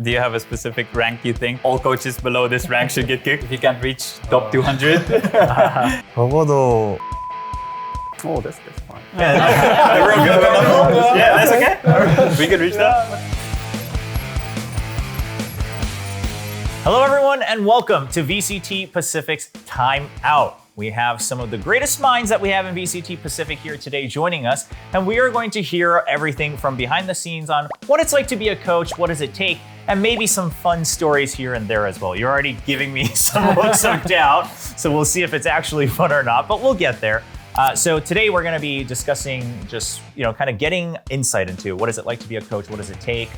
Do you have a specific rank you think all coaches below this rank should get kicked if you can't reach top 200? 적어도 Oh, that's fine. Yeah, we're good. Yeah, that's okay. We can reach that. Hello, everyone, and welcome to VCT Pacific's Timeout. We have some of the greatest minds that we have in VCT Pacific here today joining us, and we are going to hear everything from behind the scenes on what it's like to be a coach, what does it take, and maybe some fun stories here and there as well. You're already giving me some looks of doubt, so we'll see if it's actually fun or not, but we'll get there. So today we're going to be discussing just, kind of getting insight into what is it like to be a coach, what does it take,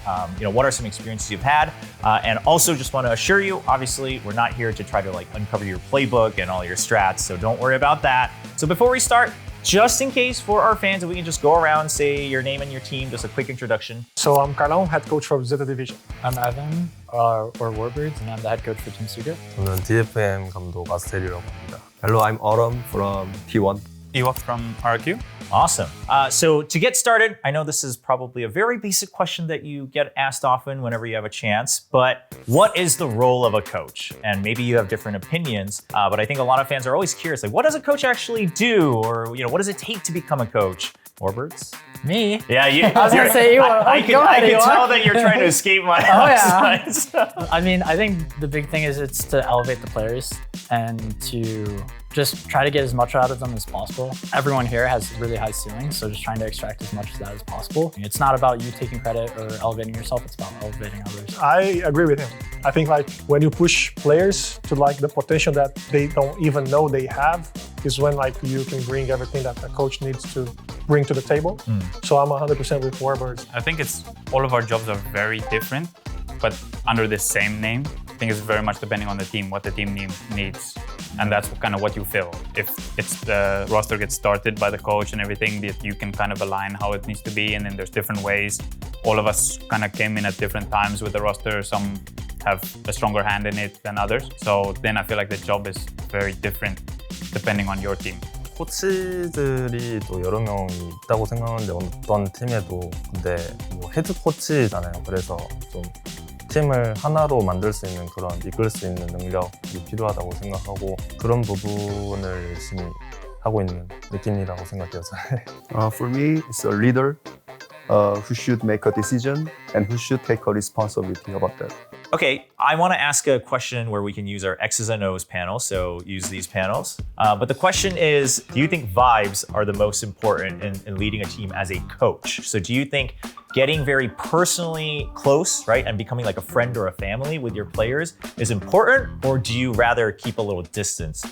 what are some experiences you've had, and also just want to assure you, obviously, we're not here to try to uncover your playbook and all your strats, so don't worry about that. So before we start, just in case for our fans, if we can just go around, say your name and your team, just a quick introduction. So I'm Carlão, head coach for ZETA Division. I'm Evan, or Warbirds, and I'm the head coach for Team Secret. 저는 DFM 감독 아스텔이라고 합니다. Hello, I'm Autumn from T1. Ewok from RRQ. Awesome. So to get started, I know this is probably a very basic question that you get asked often whenever you have a chance, but what is the role of a coach? And maybe you have different opinions, but I think a lot of fans are always curious, what does a coach actually do? Or, what does it take to become a coach? Warbirds? Me? Yeah, you. I was going to say you. I can tell that you're trying to escape my eyes. I mean, I think the big thing is it's to elevate the players and to just try to get as much out of them as possible. Everyone here has really high ceilings, so just trying to extract as much of that as possible. It's not about you taking credit or elevating yourself, it's about elevating others. I agree with him. I think when you push players to the potential that they don't even know they have is when you can bring everything that a coach needs to bring to the table. So I'm 100% with Warbirds. I think all of our jobs are very different, but under the same name. I think it's very much depending on the team, what the team needs. And that's kind of what you fill. If it's the roster gets started by the coach and everything, that you can kind of align how it needs to be. And then there's different ways. All of us kind of came in at different times with the roster. Some have a stronger hand in it than others. So then I feel like the job is very different depending on your team. 코치들이 또 여러 명 있다고 생각하는데 어떤 팀에도 근데 헤드 코치잖아요. 그래서 좀 팀을 하나로 만들 수 있는 그런 이끌 수 있는 능력이 필요하다고 생각하고 그런 부분을 열심히 하고 있는 느낌이라고 생각해요. For me, it's a leader who should make a decision and who should take a responsibility about that. Okay, I want to ask a question where we can use our X's and O's panel, so use these panels. But the question is, do you think vibes are the most important in leading a team as a coach? So do you think getting very personally close, right, and becoming like a friend or a family with your players is important, or do you rather keep a little distance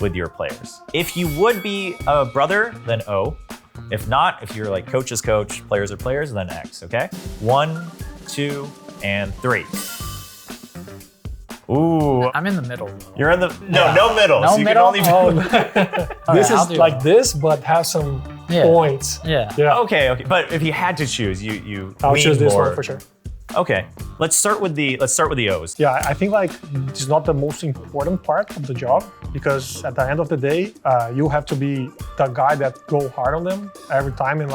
with your players? If you would be a brother, then O. If not, if you're like coach is coach, players are players, then X, okay? 1, 2, and 3. Ooh. I'm in the middle. You're in the, no middle. No so you middle? Can only This is like this, but have some points. Yeah. Okay. But if you had to choose, you I'll lean choose this more. one for sure. Okay, let's start with the O's. Yeah, I think it's not the most important part of the job because at the end of the day, you have to be the guy that go hard on them every time and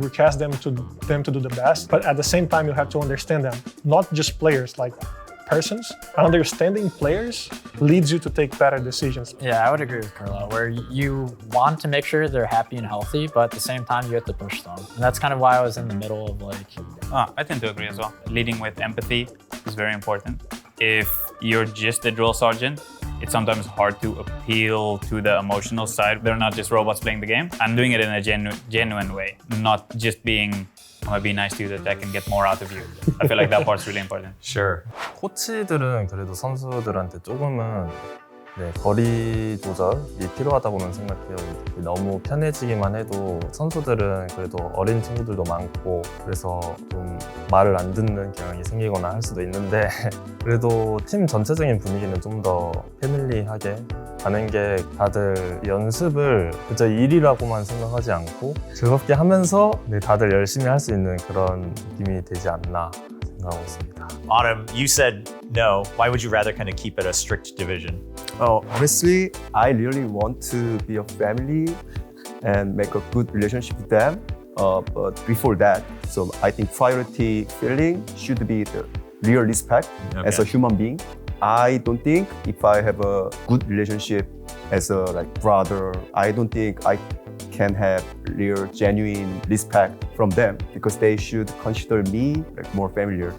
request them to do the best. But at the same time, you have to understand them, not just players, persons. Understanding players leads you to take better decisions. Yeah, I would agree with Carlo, where you want to make sure they're happy and healthy, but at the same time, you have to push them. And that's kind of why I was in the middle of I tend to agree as well. Leading with empathy is very important. If you're just a drill sergeant, it's sometimes hard to appeal to the emotional side. They're not just robots playing the game. I'm doing it in a genuine way, not just being I'm gonna be nice to you that I can get more out of you. I feel like that part's really important. Sure. 코치들은 그래도 선수들한테 조금은 거리 조절이 필요하다고는 생각해요. 너무 편해지기만 해도 선수들은 그래도 어린 친구들도 많고 그래서 좀 말을 안 듣는 경향이 생기거나 할 수도 있는데 그래도 팀 전체적인 분위기는 좀 더 패밀리하게 가는 게 다들 연습을 그저 일이라고만 생각하지 않고 즐겁게 하면서 다들 열심히 할 수 있는 그런 느낌이 되지 않나 생각하고 있습니다. Autumn, you said no. Why would you rather kind of keep it a strict division? Honestly, I really want to be a family and make a good relationship with them. But before that, so I think priority feeling should be the real respect as a human being. I don't think if I have a good relationship as a like brother, I don't think I can have real genuine respect from them because they should consider me like more familiar.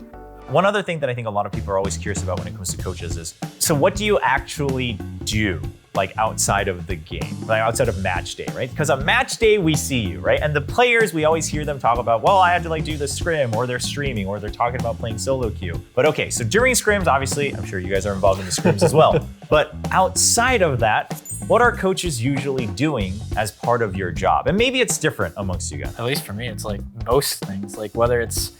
One other thing that I think a lot of people are always curious about when it comes to coaches is, so what do you actually do like outside of the game, like outside of match day, right? Because on match day, we see you, right? And the players, we always hear them talk about, well, I had to like do the scrim, or they're streaming, or they're talking about playing solo queue. But okay, so during scrims, obviously, I'm sure you guys are involved in the scrims as well. But outside of that, what are coaches usually doing as part of your job? And maybe it's different amongst you guys. At least for me, it's like most things, like whether it's,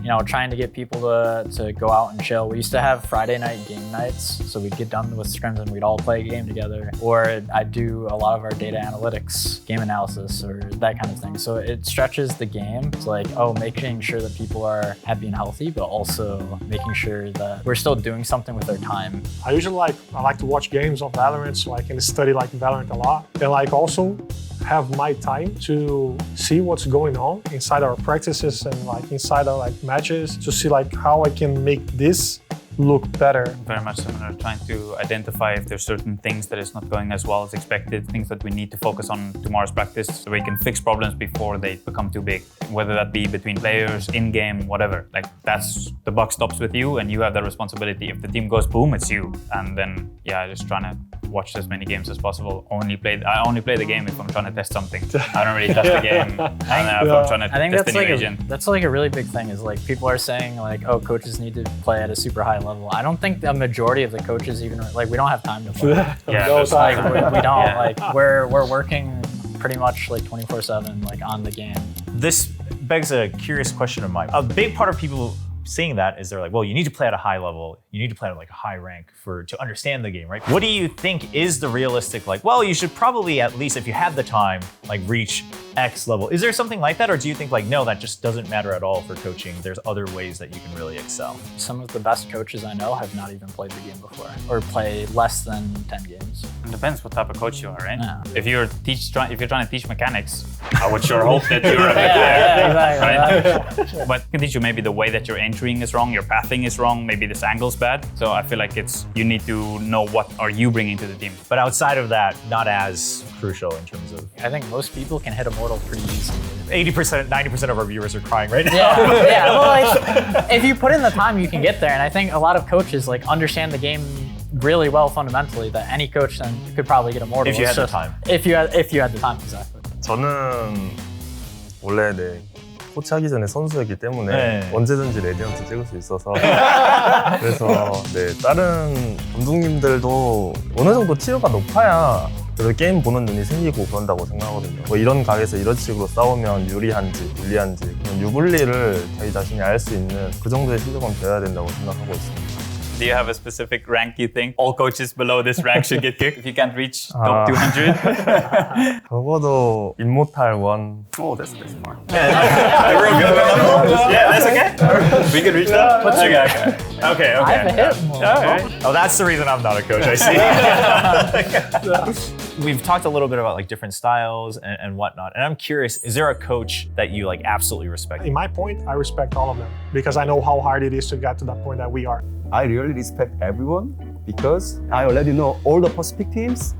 you know, trying to get people to go out and chill. We used to have Friday night game nights, so we'd get done with scrims and we'd all play a game together. Or I'd do a lot of our data analytics, game analysis, or that kind of thing. So it stretches the game. It's like, oh, making sure that people are happy and healthy, but also making sure that we're still doing something with their time. I like to watch games of Valorant, so I can study like Valorant a lot. And like also have my time to see what's going on inside our practices and like inside our like matches to see like how I can make this look better. Very much similar, trying to identify if there's certain things that is not going as well as expected, things that we need to focus on tomorrow's practice so we can fix problems before they become too big, whether that be between players, in-game, whatever. Like that's, the buck stops with you and you have that responsibility. If the team goes boom, it's you. And then, yeah, just trying to watch as many games as possible. I only play the game if I'm trying to test something. I don't really test the game if I'm trying to test a new agent. That's like a really big thing is like people are saying like, oh, coaches need to play at a super high level. I don't think the majority of the coaches even, like we don't have time to play. Yeah, No, Like we don't, Yeah. like we're working pretty much like 24/7 like on the game. This begs a curious question of mine. A big part of people saying that is they're like, well, you need to play at a high level. You need to play at like a high rank to understand the game, right? What do you think is the realistic, like, well, you should probably at least, if you have the time, like reach X level. Is there something like that? Or do you think like, no, that just doesn't matter at all for coaching? There's other ways that you can really excel. Some of the best coaches I know have not even played the game before or play less than 10 games. It depends what type of coach you are, right? Yeah. If you're trying to teach mechanics, I would sure hope that you're a good Yeah, exactly. right? But it can teach you maybe the way that your entering is wrong, your pathing is wrong, maybe this angle's bad. So I feel like you need to know what are you bringing to the team. But outside of that, not as crucial in terms of I think most people can hit a mortal pretty easily. 80%, 90% of our viewers are crying right now. Yeah. Well, like, if you put in the time, you can get there. And I think a lot of coaches like understand the game really well fundamentally. That any coach then could probably get a mortal. If you It's had the just- time. If you had the time, exactly. 저는 원래 코치하기 전에 선수였기 때문에 네. 언제든지 레디언트 찍을 수 있어서 그래서 다른 감독님들도 어느 정도 티어가 높아야 그래서 게임 보는 눈이 생기고 그런다고 생각하거든요. 뭐 이런 각에서 이런 식으로 싸우면 유리한지 불리한지 그런 유불리를 자기 자신이 알 수 있는 그 정도의 실력은 되어야 된다고 생각하고 있습니다. Do you have a specific rank you think all coaches below this rank should get kicked if you can't reach top 200? 적어도 임모탈 1 Oh, that's smart. Real good. Yeah, that's okay. We can reach that. What's your Okay. I have a hit more. Oh, that's the reason I'm not a coach. I see. We've talked a little bit about like different styles and whatnot, and I'm curious: is there a coach that you like absolutely respect? In my point, I respect all of them because I know how hard it is to get to that point that we are. I really respect everyone because I already know all the Pacific teams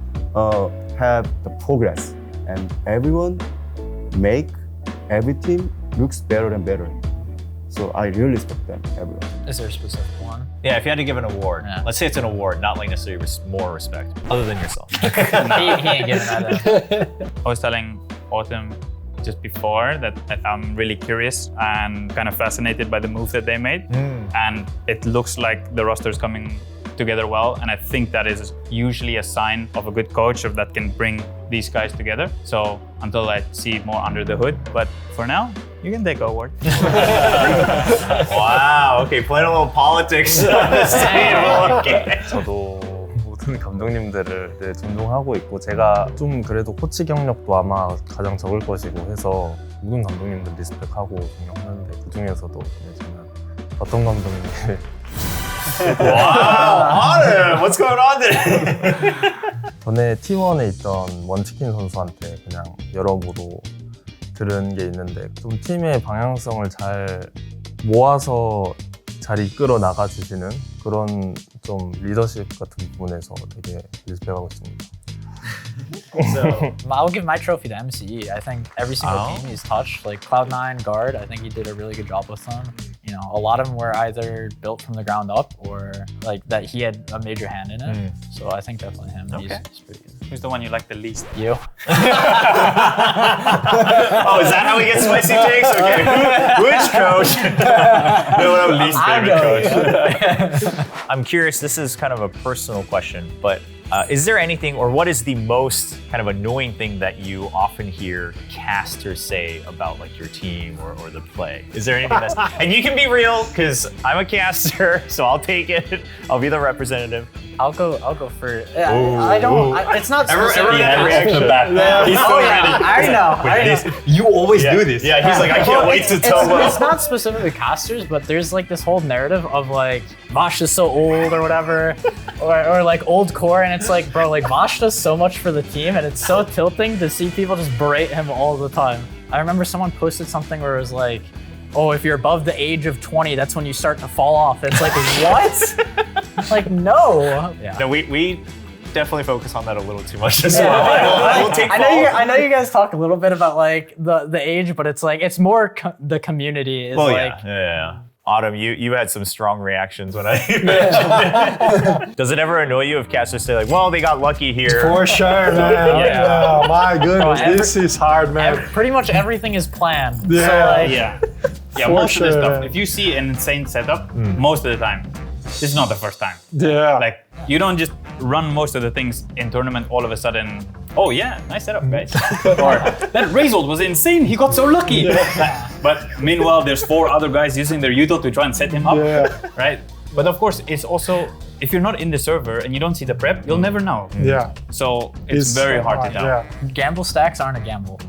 have the progress and everyone make every team looks better and better. So I really respect them, everyone. Is there a specific one? Yeah, if you had to give an award, Yeah. let's say it's an award, not like necessarily more respect, other than yourself. he ain't giving that up. I was telling Autumn just before that I'm really curious and kind of fascinated by the move that they made. And it looks like the roster is coming together well. And I think that is usually a sign of a good coach of that can bring these guys together. So until I see more under the hood, but for now, you can take award. Wow. Okay, playing a little politics on this table. Okay. 저도 모든 감독님들을 존중하고 있고 제가 좀 그래도 코치 경력도 아마 가장 적을 것이고 해서 모든 감독님들 리스펙하고 존경하는데 그 중에서도 저는 어떤 감독님들 Wow, Autumn, what's going on there? 전에 T1에 있던 원치킨 선수한테 그냥 여러모로 들은 게 있는데 좀 팀의 방향성을 잘 모아서 잘 이끌어 나가 주시는 그런 좀 리더십 같은 부분에서 되게 리스펙하고 있습니다. I'll give my trophy to MCE. I think every single team he's touched, like Cloud9 guard, I think he did a really good job with them. You know, a lot of them were either built from the ground up or like that he had a major hand in it. So I think definitely him. Okay. He's pretty good. Who's the one you like the least? You? Oh, is that how we get spicy takes? Okay. Which coach? No, I'm least favorite coach. I'm curious, this is kind of a personal question, but is there anything, or what is the most kind of annoying thing that you often hear casters say about like your team or the play? Is there anything that's, and you can be real, because I'm a caster, so I'll take it. I'll be the representative. I'll go for I don't. It's not. Everyone specific. had a reaction to that. He's so ready. I know. You always do this. Yeah, he's like, I can't wait to tell It's not specifically casters, but there's like this whole narrative of like Vash is so old or whatever, or like old core, and it's like, bro, like Vash does so much for the team, and it's so tilting to see people just berate him all the time. I remember someone posted something where it was like, oh, if you're above the age of 20, that's when you start to fall off. It's like, what? Like, no. Yeah. No, we definitely focus on that a little too much as well. I will take I know you guys talk a little bit about like the age, but it's like it's more the community is yeah. Autumn, you had some strong reactions when I mentioned it. Does it ever annoy you if casters say like, well, they got lucky here? For sure, man. Yeah. Oh, my goodness, this is hard, man. Pretty much everything is planned. Yeah. So like, Yeah, For most of the sure. stuff. If you see an insane setup, most of the time, this is not the first time. Yeah. Like, you don't just run most of the things in tournament all of a sudden, oh yeah, nice setup, guys. Or, that Razold was insane, he got so lucky. But meanwhile, there's 4 other guys using their util to try and set him up, right? But of course, it's also, if you're not in the server and you don't see the prep, you'll never know. Yeah. So it's very hard to tell. Yeah. gamble stacks aren't a gamble.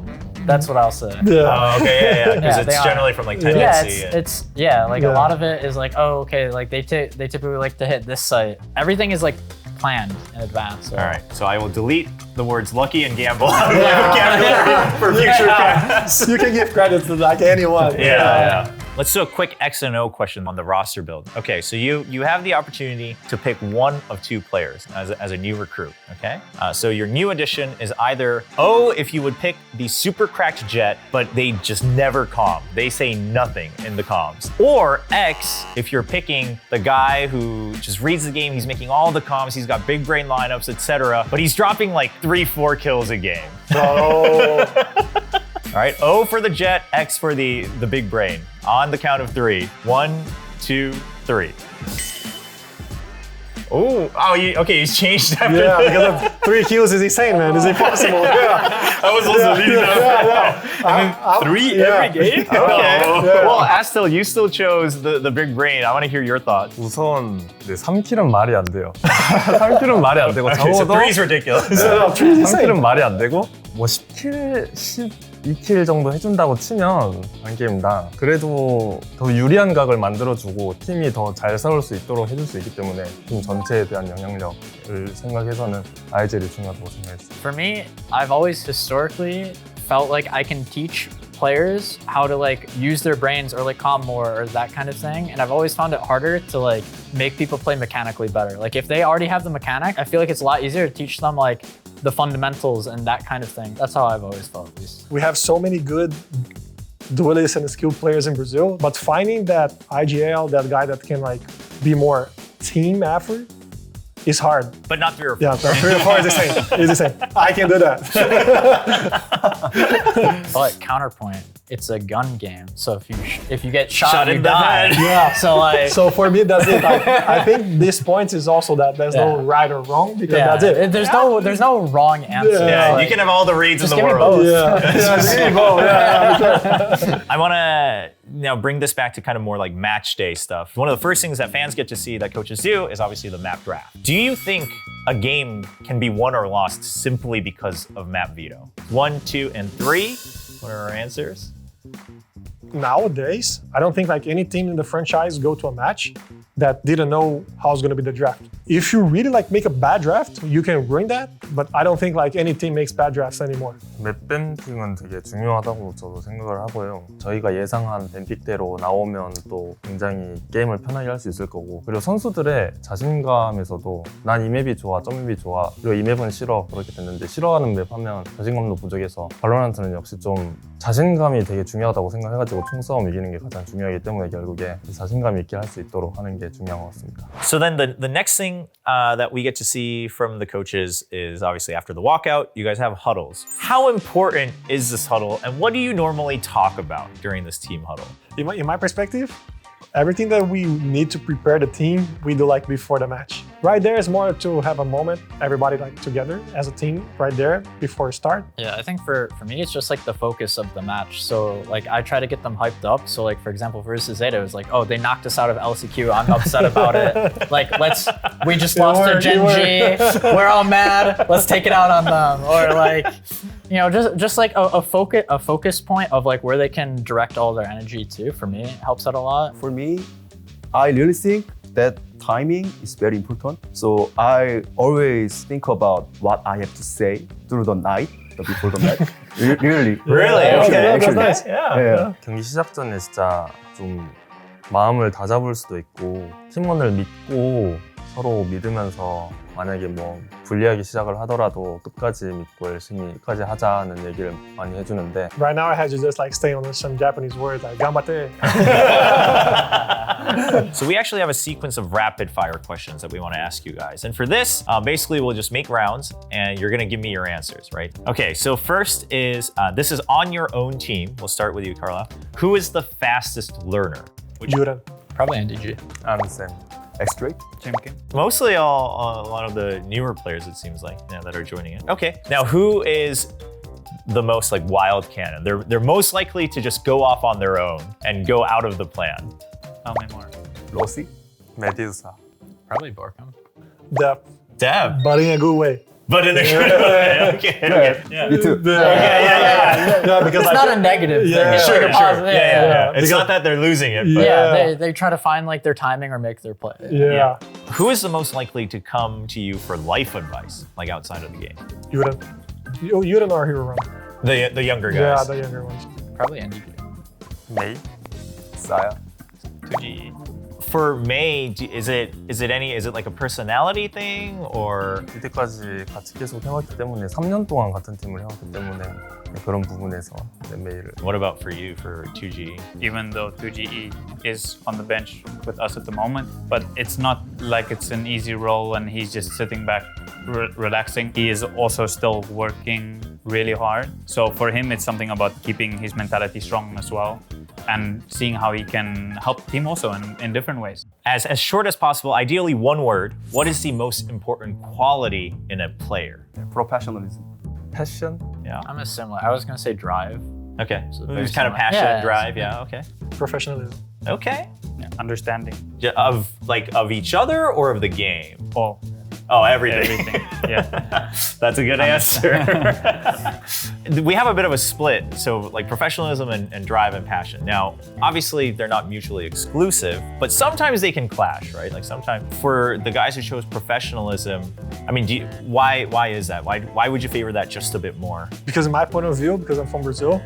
That's what I'll say. Yeah. Okay, because Yeah, it's they are. generally from like Yeah, tendency. it's like a lot of it is like, oh, okay, like they typically like to hit this site. Everything is like planned in advance. So. All right, so I will delete the words lucky and gamble out of my vocabulary for future casts. You can give credit to like anyone. Yeah. Let's do a quick X and O question on the roster build. Okay, so you have the opportunity to pick one of 2 players as a new recruit, okay? So your new addition is either O, if you would pick the super cracked Jet, but they just never comm. They say nothing in the comms. Or X, if you're picking the guy who just reads the game, he's making all the comms, he's got big brain lineups, etc., but he's dropping like 3-4 kills a game. Oh. All right, O for the Jet, X for the big brain. On the count of 3. 1, 2, 3. Okay, he's changed after Yeah, because of 3 kills is insane, man. It's impossible. Yeah. I was also leading Yeah. 3 every game? Okay. Well, Astell, you still chose the big brain. I want to hear your thoughts. 우선 3킬은 말이 안 돼요. 3킬은 말이 안 되고 Okay, so 적어도 3's ridiculous. 3킬은 말이 안 되고 뭐 10킬, 12킬 정도 해준다고 치면 한 게임당 그래도 더 유리한 각을 만들어주고 팀이 더 잘 싸울 수 있도록 해줄 수 있기 때문에 팀 전체에 대한 영향력을 생각해서는 IGL이 중요하다고 생각했어요. For me, I've always historically felt like I can teach players how to like use their brains or like calm more or that kind of thing, and I've always found it harder to like make people play mechanically better. Like if they already have the mechanic, I feel like it's a lot easier to teach them like the fundamentals and that kind of thing. That's how I've always felt, at least. We have so many good duelists and skilled players in Brazil, but finding that IGL, that guy that can like be more team effort, is hard. But not 3 or 4. Yeah, 3 or 4 is the same. It's the same. I can do that. But counterpoint, it's a gun game. So if you get shot, you in the die. head. Yeah. So like, So for me, that's it. I think this point is also that there's no right or wrong because yeah, that's it. there's no wrong answer. Yeah. Yeah, Like, you can have all the reads in just the give me world. both. Yeah. I want to now bring this back to kind of more like match day stuff. One of the first things that fans get to see that coaches do is obviously the map draft. Do you think a game can be won or lost simply because of map veto? 1, 2, and 3. What are our answers? Nowadays, I don't think like any team in the franchise go to a match that didn't know how it's going to be the draft. if you really like make a bad draft, you can ruin that. But I don't think like any team makes bad drafts anymore. 맵 뱀픽은 되게 중요하다고 저도 생각을 하고요. 저희가 예상한 뱀픽대로 나오면 또 굉장히 게임을 편하게 할 수 있을 거고, 그리고 선수들의 자신감에서도 난 이 맵이 좋아, 저 맵이 좋아, 그리고 이 맵은 싫어, 그렇게 됐는데 싫어하는 맵 하면 자신감도 부족해서 발로란트는 역시 좀 자신감이 되게 중요하다고 생각해가지고 총싸움 이기는 게 가장 중요하기 때문에 결국에 자신감 있게 할 수 있도록 하는 게 중요한 것 같습니다. So then the next thing that we get to see from the coaches is obviously after the walkout, you guys have huddles. How important is this huddle, and what do you normally talk about during this team huddle? In my perspective, everything that we need to prepare the team, we do like before the match. Right there is more to have a moment, everybody like together as a team right there before start. Yeah, I think for me, it's just like the focus of the match. So like I try to get them hyped up. So like, for example, versus ZETA, it was like, oh, they knocked us out of LCQ. I'm upset about it. Like, we just lost to Gen G. We're all mad. Let's take it out on them. Or like, you know, just like a focus point of like where they can direct all their energy to. For me, it helps out a lot. For me, I really think that timing is very important. So I always think about what I have to say through the night before the match. Really? Really? Actually, Okay. actually. Yeah. 경기 시작 전에 진짜 좀 마음을 다잡을 수도 있고 팀원을 믿고 서로 믿으면서 만약에 뭐 불리하게 시작을 하더라도 끝까지 믿고 열심히 끝까지 하자는 얘기를 많이 해주는데 Right now I had to just like stay on some Japanese words like ganbatte. So we actually have a sequence of rapid fire questions that we want to ask you guys. And for this, basically we'll just make rounds and you're going to give me your answers, right? Okay, so first is, this is on your own team. We'll start with you, Carla. Who is the fastest learner? Yuran. Probably NDG. 아는 X-Straight? Chimkin. Mostly a lot of the newer players, it seems like, that are joining in. Okay, now who is the most like wild cannon? They're most likely to just go off on their own and go out of the plan. Tell me more. Rossi? 메디우사. Probably Borkham. Dab. But in a good way. But in a good way. Okay. Yeah. Me too. Yeah, because It's not a negative thing. Yeah, It's Sure. like a positive. Yeah. It's Because- not that they're losing it, but Yeah, they try to find like their timing or make their play. Yeah. who is the most likely to come to you for life advice, like outside of the game? Yuran. Yuran or Hero Run. The younger Yeah, guys. the younger ones. Probably NDG. 메이? Saya? 2G. For May, is it like a personality thing or? 이때까지 같이 계속 해왔기 때문에 3년 동안 같은 팀을 해왔기 때문에 그런 부분에서 메이를 What about for you, for 2G? Even though 2GE is on the bench with us at the moment, but it's not like it's an easy role and he's just sitting back relaxing. He is also still working really hard. So for him, it's something about keeping his mentality strong as well and seeing how he can help the team also in different ways. As short as possible, ideally one word, what is the most important quality in a player? Professionalism. 패션? Yeah. I'm a similar. I was gonna say drive. Okay. So So very there's kind of similar. passion, Yeah, drive. Yeah. Okay. Professionalism. Okay. Understanding. Of each other or of the game? Oh, Oh, everything. everything. Yeah. That's a good answer. We have a bit of a split. So like professionalism and drive and passion. Now, obviously they're not mutually exclusive, but sometimes they can clash, right? Like sometimes for the guys who chose professionalism, I mean, why is that? Why would you favor that just a bit more? Because in my point of view, because I'm from Brazil,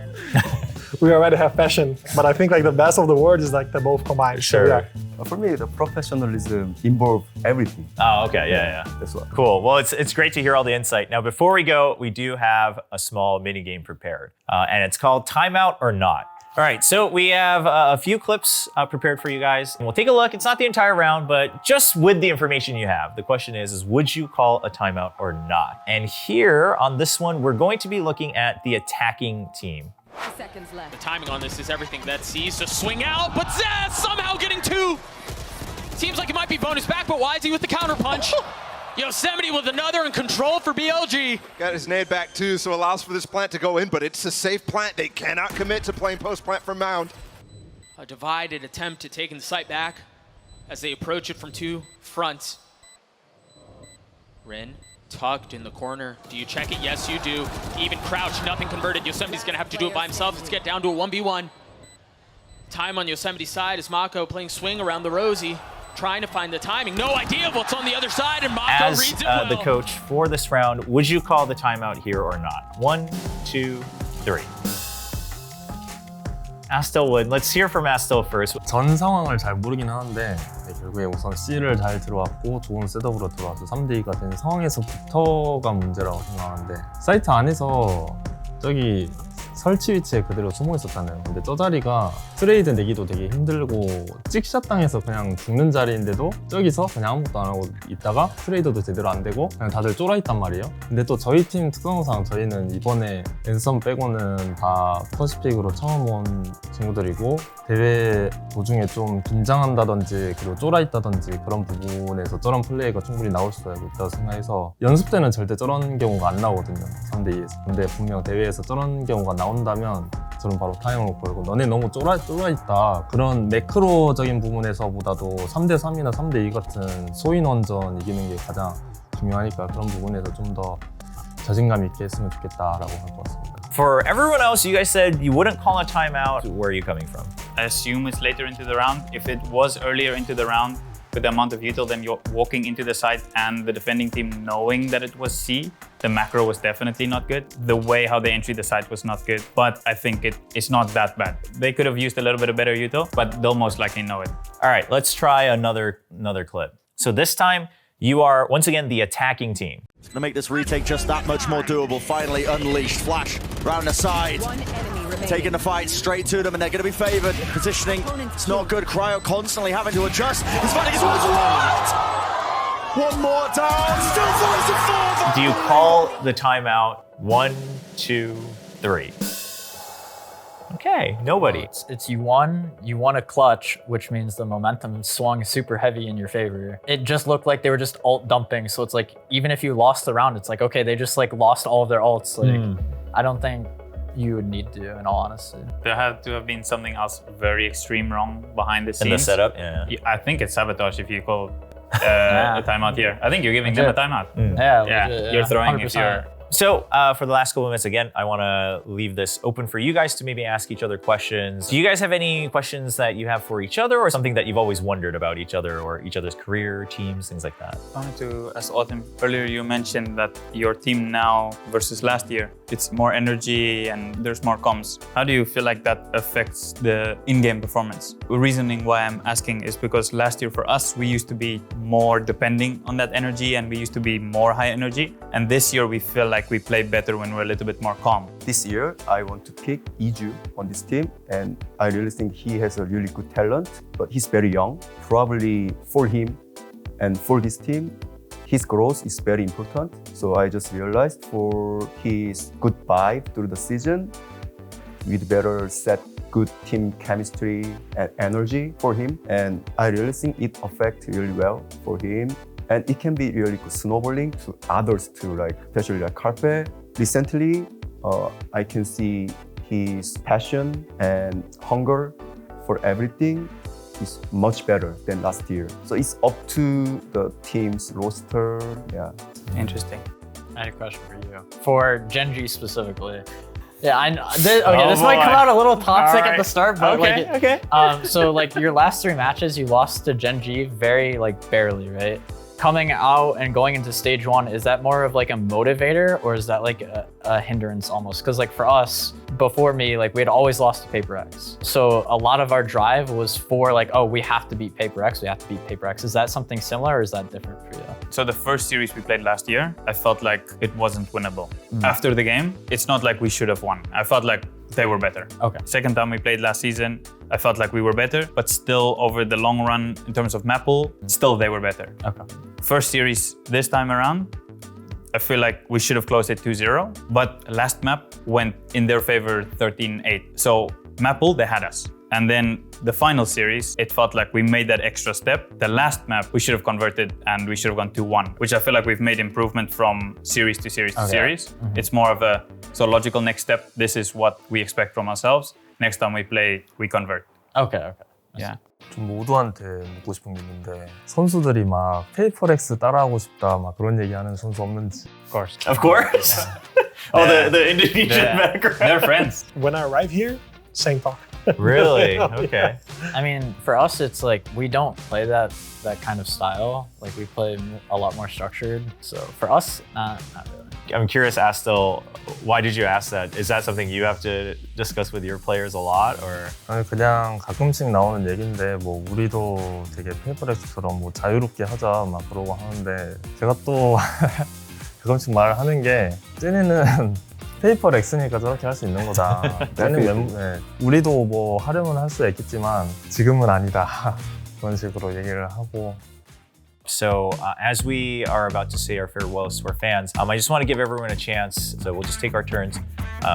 we already have passion. But I think like the best of the world is like they both combined. So, Sure. yeah. For me, the professionalism involves everything. Oh, okay. Yeah. That's why. Cool. Well, it's great to hear all the insight. Now, before we go, we do have a small mini game prepared, and it's called Timeout or Not. All right, so we have a few clips prepared for you guys. And we'll take a look. It's not the entire round, but just with the information you have, the question is would you call a timeout or not? And here on this one, we're going to be looking at the attacking team. Seconds left. The timing on this is everything that sees to swing out, but Zaz somehow getting two. Seems like it might be bonus back, but why is he with the counter punch? Yosemite with another in control for BLG. Got his nade back too, so allows for this plant to go in, but it's a safe plant. They cannot commit to playing post plant from Mound. A divided attempt at taking the site back as they approach it from two fronts. Rin tucked in the corner. Do you check it? Yes, you do. Even crouch, nothing converted. Yosemite's gonna have to do it by himself. Let's get down to a 1v1. Time on Yosemite's side is Mako playing swing around the Rosie. trying to find the timing. No idea of what's on the other side, and Mako As reads it well. the coach for this round, would you call the timeout here or not? 1, 2, 3. Astell would. Let's hear from Astell first. 전 상황을 잘 모르긴 하는데 결국에 우선 C를 잘 들어왔고 좋은 셋업으로 들어와서 3대2가 된 상황에서부터가 문제라고 생각하는데 사이트 안에서 저기 설치 위치에 그대로 숨어 있었잖아요. 근데 저 자리가 트레이드 내기도 되게 힘들고 찍샷 당해서 그냥 죽는 자리인데도 저기서 그냥 아무것도 안 하고 있다가 트레이드도 제대로 안 되고 그냥 다들 쫄아 있단 말이에요. 근데 또 저희 팀 특성상 저희는 이번에 앤썸 빼고는 다 퍼시픽으로 처음 온 친구들이고 대회 도중에 좀 긴장한다든지 그리고 쫄아 있다든지 그런 부분에서 저런 플레이가 충분히 나올 수가 있다고 생각해서 연습 때는 절대 저런 경우가 안 나오거든요. 3대2에서. 근데 분명 대회에서 저런 경우가 나온다면 저는 바로 타임을 걸고 너네 너무 쫄아 있다. 그런 매크로적인 부분에서보다도 3대3이나 3대2 같은 소인원전 이기는 게 가장 중요하니까 그런 부분에서 좀 더 자신감 있게 했으면 좋겠다라고 할 것 같습니다. For everyone else, you guys said you wouldn't call a timeout. Where are you coming from? I assume it's later into the round. If it was earlier into the round, with the amount of util, then you're walking into the site and the defending team knowing that it was C, the macro was definitely not good. The way how they entered the site was not good, but I think it's not that bad. They could have used a little bit of better util, but they'll most likely know it. All right, let's try another clip. So this time, you are once again the attacking team. It's going to make this retake just that much more doable. Finally unleashed. Flash round the side. Taking the fight straight to them, and they're going to be favored. Positioning, it's not good. Cryo constantly having to adjust. He's finding his way. One more down. Still falls to 4. Do you call the timeout? 1, 2, 3. Okay, nobody. It's you won a clutch, which means the momentum swung super heavy in your favor. It just looked like they were just ult dumping, so it's like even if you lost the round, it's like okay, they just like lost all of their ults. Like I don't think you would need to, in all honesty. There had to have been something else very extreme wrong behind the scenes. In the setup, yeah. I think it's sabotage if you call a timeout here. I think you're giving them a timeout. Yeah, You're throwing 100%. if you're... So for the last couple of minutes, again, I want to leave this open for you guys to maybe ask each other questions. Do you guys have any questions that you have for each other, or something that you've always wondered about each other or each other's career, teams, things like that? I wanted to ask Autumn, earlier you mentioned that your team now versus last year, it's more energy and there's more comms. How do you feel like that affects the in-game performance? The reasoning why I'm asking is because last year for us, we used to be more depending on that energy and we used to be more high energy. And this year we feel like we play better when we're a little bit more calm. This year, I want to pick Iju on this team, and I really think he has a really good talent, but he's very young. Probably for him and for this team, his growth is very important. So I just realized for his good vibe through the season, we'd better set good team chemistry and energy for him. And I really think it affects really well for him. And it can be really good snowballing to others too, like especially like Carpe. Recently, I can see his passion and hunger for everything is much better than last year. So it's up to the team's roster. Yeah. Interesting. I had a question for you. For Genji specifically. Yeah, I know. This might come out a little toxic at the start, but so like your last 3 matches, you lost to Genji very like barely, right? Coming out and going into stage 1, is that more of like a motivator or is that like a hindrance almost? Because like for us, before me, like we had always lost to Paper X. So a lot of our drive was for like, oh, we have to beat Paper X, we have to beat Paper X. Is that something similar or is that different for you? So the first series we played last year, I felt like it wasn't winnable. After the game, it's not like we should have won. I felt like they were better. Okay. Second time we played last season, I felt like we were better, but still over the long run in terms of map pool, still they were better. Okay. First series this time around, I feel like we should have closed it 2-0, but last map went in their favor 13-8. So map pool, they had us. And then the final series, it felt like we made that extra step. The last map, we should have converted and we should have gone 2-1, which I feel like we've made improvement from series to series to series. It's more of a logical next step. This is what we expect from ourselves. Next time we play, we convert. Okay. Yeah. 좀 모두한테 묻고 싶은 게 있는데 선수들이 막 페이퍼렉스 따라하고 싶다 막 그런 얘기하는 선수 없는지. Of course. The Indonesian background. They're friends. When I arrive here, same talk. Really? Okay. I mean, for us, it's like we don't play that kind of style. Like we play a lot more structured. So for us, not really. I'm curious, Astell, why did you ask that? Is that something you have to discuss with your players a lot, or? 아니 그냥 가끔씩 나오는 얘기인데 뭐 우리도 되게 페이퍼렉스처럼 뭐 자유롭게 하자 막 그러고 하는데 제가 또 가끔씩 말하는 게 찐이는 페이퍼렉스니까 저렇게 할 수 있는 거다. 우리도 뭐 하려면 할 수 있겠지만 지금은 아니다. 그런 식으로 얘기를 하고. So as we are about to say our farewells to our fans, I just want to give everyone a chance. So we'll just take our turns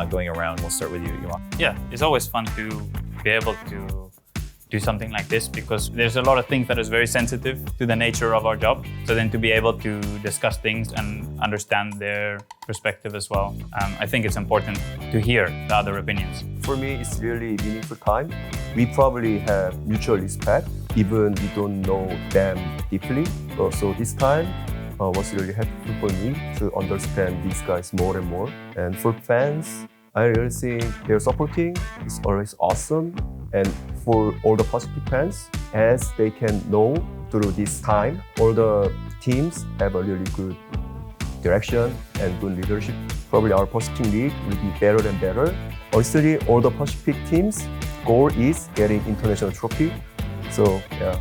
going around. We'll start with you, Ewok. Yeah, it's always fun to be able to do something like this because there's a lot of things that is very sensitive to the nature of our job. So then to be able to discuss things and understand their perspective as well, I think it's important to hear the other opinions. For me, it's really meaningful time. We probably have mutual respect, even we don't know them deeply. So this time was really helpful for me to understand these guys more and more. And for fans, I really think their supporting is always awesome. And for all the Pacific fans, as they can know through this time, all the teams have a really good direction and good leadership. Probably our Pacific League will be better and better. Obviously, all the Pacific teams' goal is getting international trophy. So yeah,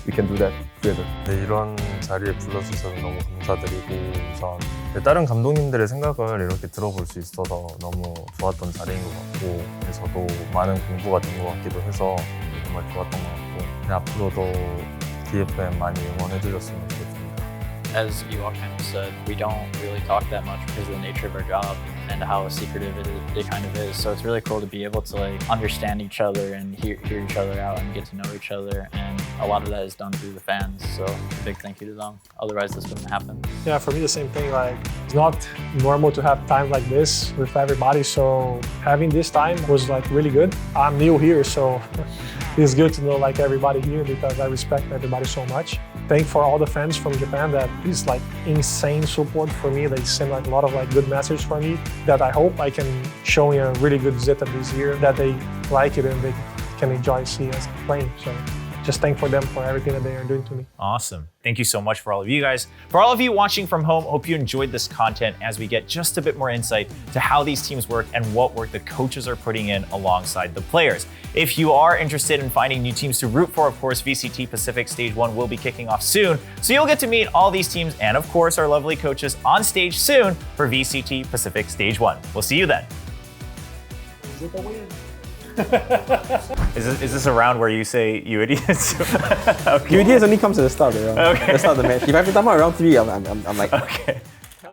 we can do that together. 네, 이런 자리에 불러주셔서 너무 감사드리고 우선 다른 감독님들의 생각을 이렇게 들어볼 수 있어서 너무 좋았던 자리인 것 같고 저도 많은 공부가 된 것 같기도 해서 정말 좋았던 것 같고 앞으로도 DFM 많이 응원해 주셨으면 좋겠습니다. As Ewok kind of said, we don't really talk that much because of the nature of our job and how secretive it kind of is. So it's really cool to be able to like understand each other and hear each other out and get to know each other. And a lot of that is done through the fans. So a big thank you to them. Otherwise, this wouldn't happen. Yeah, for me, the same thing. Like, it's not normal to have times like this with everybody. So having this time was like really good. I'm new here, so it's good to know like everybody here because I respect everybody so much. Thank for all the fans from Japan that is like insane support for me. They send like a lot of like good messages for me that I hope I can show in a really good ZETA this year, that they like it and they can enjoy seeing us playing. So just thank for them for everything that they are doing to me. Awesome. Thank you so much for all of you guys. For all of you watching from home, hope you enjoyed this content as we get just a bit more insight to how these teams work and what work the coaches are putting in alongside the players. If you are interested in finding new teams to root for, of course, VCT Pacific Stage 1 will be kicking off soon. So you'll get to meet all these teams and, of course, our lovely coaches on stage soon for VCT Pacific Stage 1. We'll see you then. Is this a round where you say you idiots? Okay. You idiots only comes at the start of the round. Okay. The start of the match. If I have to time out around 3, I'm like, Okay.